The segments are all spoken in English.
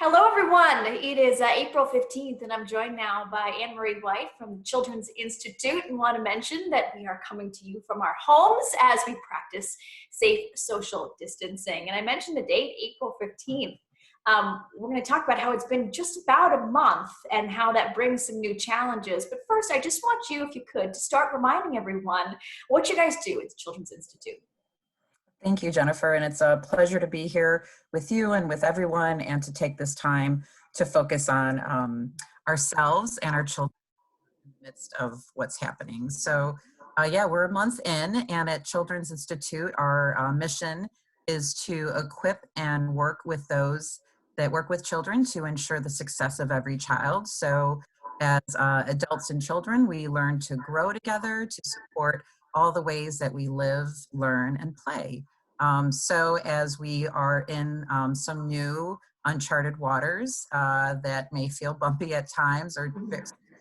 Hello, everyone. It is April 15th, and I'm joined now by Anne-Marie White from Children's Institute, and want to mention that we are coming to you from our homes as we practice safe social distancing. And I mentioned the date, April 15th. We're going to talk about how it's been just about a month and how that brings some new challenges. But first, I just want you, if you could, to start reminding everyone what you guys do at the Children's Institute. Thank you, Jennifer, and it's a pleasure to be here with you and with everyone and to take this time to focus on ourselves and our children in the midst of what's happening. So yeah, we're a month in, and at Children's Institute, our mission is to equip and work with those that work with children to ensure the success of every child. So as adults and children, we learn to grow together to support all the ways that we live, learn, and play. So as we are in some new uncharted waters that may feel bumpy at times or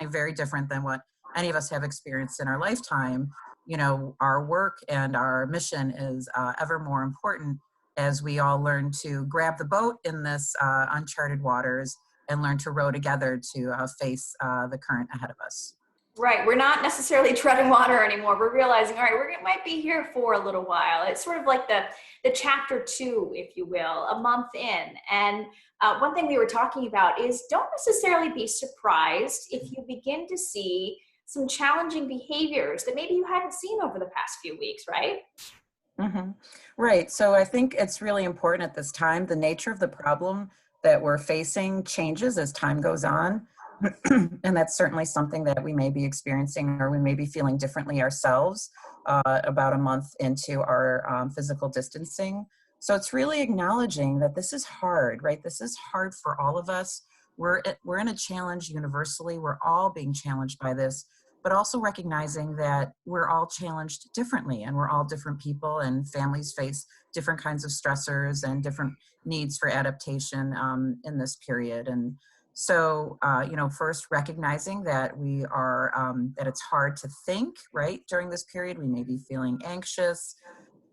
very different than what any of us have experienced in our lifetime, you know, our work and our mission is ever more important as we all learn to grab the boat in this uncharted waters and learn to row together to face the current ahead of us. Right. We're not necessarily treading water anymore. We're realizing, all right, we might be here for a little while. It's sort of like the chapter 2, if you will, a month in. And one thing we were talking about is don't necessarily be surprised if you begin to see some challenging behaviors that maybe you hadn't seen over the past few weeks, right? Mm-hmm. Right. So I think it's really important at this time. The nature of the problem that we're facing changes as time goes on. And that's certainly something that we may be experiencing or we may be feeling differently ourselves about a month into our physical distancing. So it's really acknowledging that this is hard, right? This is hard for all of us. We're in a challenge universally. We're all being challenged by this, but also recognizing that we're all challenged differently and we're all different people and families face different kinds of stressors and different needs for adaptation in this period. And so, you know, first recognizing that we are, that it's hard to think, right? During this period, we may be feeling anxious.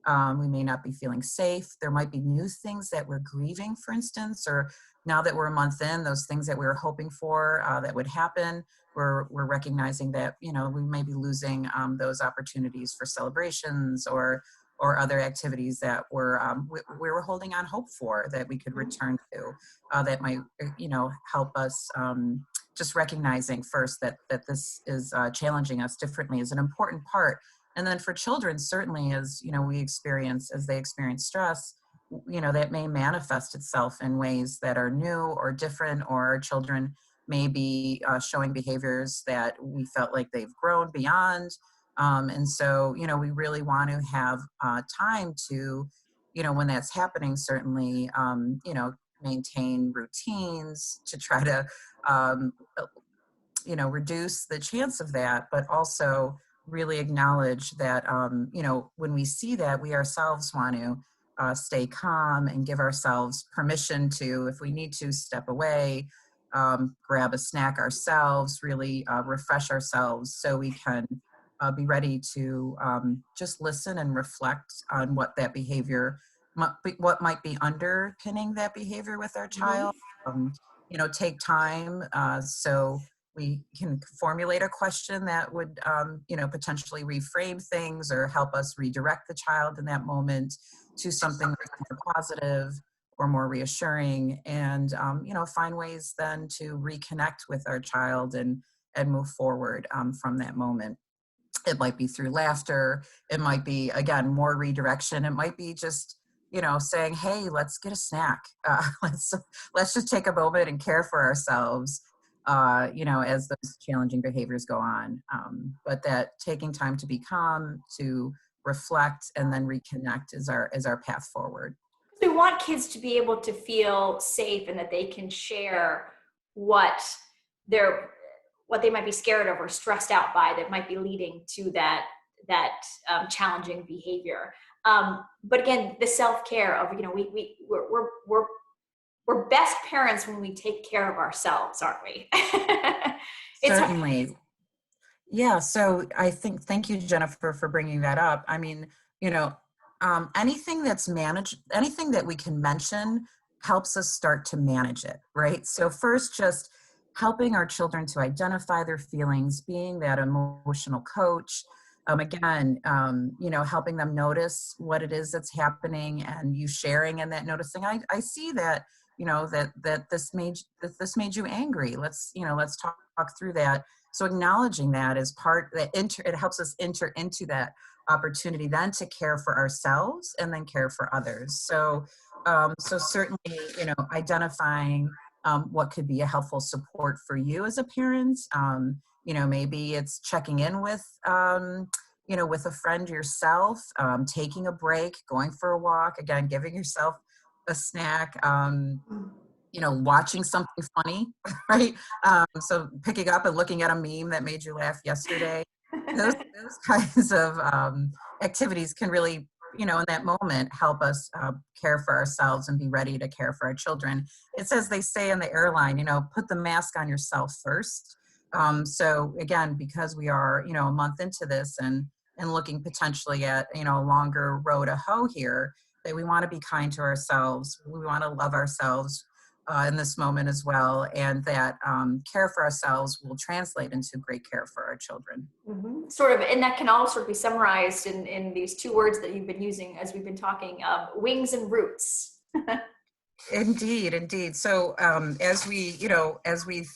We may not be feeling safe. There might be new things that we're grieving, for instance, or now that we're a month in, those things that we were hoping for that would happen, we're recognizing that, you know, we may be losing those opportunities for celebrations or other activities that we were holding on hope for that we could return to that might, you know, help us just recognizing first that this is challenging us differently is an important part. And then for children, certainly as, you know, as they experience stress, you know, that may manifest itself in ways that are new or different, or our children may be showing behaviors that we felt like they've grown beyond. And so, you know, we really want to have time to, you know, when that's happening, certainly, you know, maintain routines to try to, you know, reduce the chance of that, but also really acknowledge that, you know, when we see that, we ourselves want to stay calm and give ourselves permission to, if we need to, step away, grab a snack ourselves, really refresh ourselves so we can be ready to just listen and reflect on what that behavior, what might be underpinning that behavior with our child. You know, take time so we can formulate a question that would, you know, potentially reframe things or help us redirect the child in that moment to something that's more positive or more reassuring, and you know, find ways then to reconnect with our child and move forward from that moment. It might be through laughter. It might be, again, more redirection. It might be just, you know, saying, hey, let's get a snack. Let's just take a moment and care for ourselves, you know, as those challenging behaviors go on. But that taking time to be calm, to reflect, and then reconnect is our path forward. We want kids to be able to feel safe and that they can share what they're what they might be scared of or stressed out by that might be leading to that challenging behavior. But again, the self-care of, you know, we're best parents when we take care of ourselves, aren't we? Certainly. Yeah, so I think, thank you, Jennifer, for bringing that up. I mean, you know, anything that's managed, anything that we can mention helps us start to manage it, right? So first, just helping our children to identify their feelings, being that emotional coach. Again, helping them notice what it is that's happening, and you sharing and that noticing. I see that, that this made you angry. Let's talk through that. So acknowledging that is part that it helps us enter into that opportunity then to care for ourselves and then care for others. So certainly, identifying what could be a helpful support for you as a parent. Maybe it's checking in with a friend yourself, taking a break, going for a walk, again, giving yourself a snack, watching something funny, right? So picking up and looking at a meme that made you laugh yesterday, those kinds of activities can really, in that moment, help us care for ourselves and be ready to care for our children. It's as they say in the airline, put the mask on yourself first. So again, because we are, a month into this and looking potentially at, a longer road to hoe here, that we want to be kind to ourselves. We want to love ourselves in this moment as well, and that care for ourselves will translate into great care for our children. Mm-hmm. Sort of, and that can all sort of be summarized in these two words that you've been using as we've been talking, wings and roots. Indeed, indeed. So as we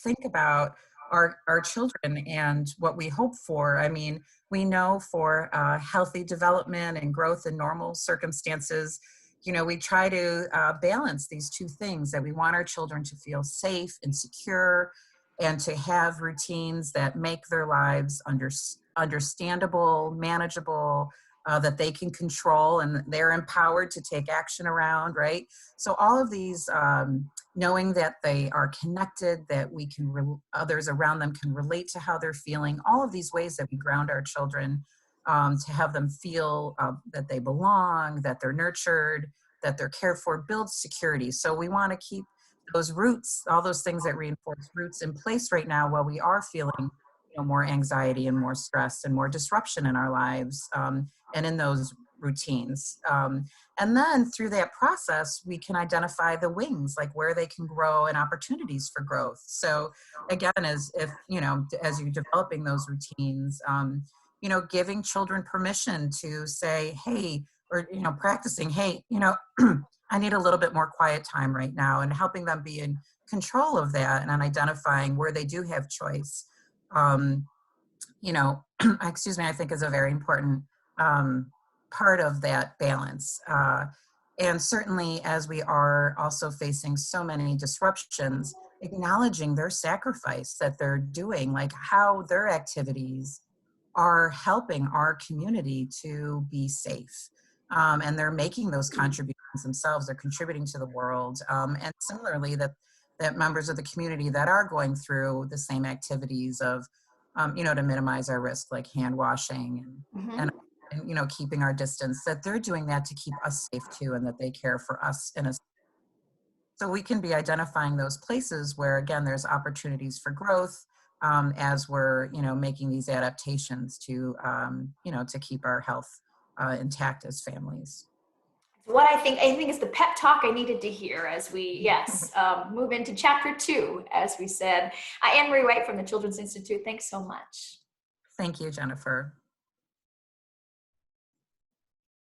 think about our children and what we hope for, I mean, we know for healthy development and growth in normal circumstances, we try to balance these two things, that we want our children to feel safe and secure and to have routines that make their lives understandable, manageable, that they can control and they're empowered to take action around, right? So all of these, knowing that they are connected, that we can, others around them can relate to how they're feeling, all of these ways that we ground our children, to have them feel that they belong, that they're nurtured, that they're cared for, builds security. So we want to keep those roots, all those things that reinforce roots, in place right now while we are feeling more anxiety and more stress and more disruption in our lives, and in those routines. And then through that process, we can identify the wings, like where they can grow and opportunities for growth. So again, as you're developing those routines, giving children permission to say, hey, or, practicing, hey, I need a little bit more quiet time right now, and helping them be in control of that and identifying where they do have choice. Um, excuse me, I think is a very important part of that balance. And certainly, as we are also facing so many disruptions, acknowledging their sacrifice that they're doing, like how their activities are helping our community to be safe. And they're making those contributions themselves. They're contributing to the world. And similarly, that members of the community that are going through the same activities of, to minimize our risk, like hand washing and, Mm-hmm. keeping our distance, that they're doing that to keep us safe too, and that they care for us so we can be identifying those places where, again, there's opportunities for growth, as we're, making these adaptations to, to keep our health intact as families. What I think is the pep talk I needed to hear as we, yes, move into chapter 2, as we said. Anne Marie White from the Children's Institute, thanks so much. Thank you, Jennifer.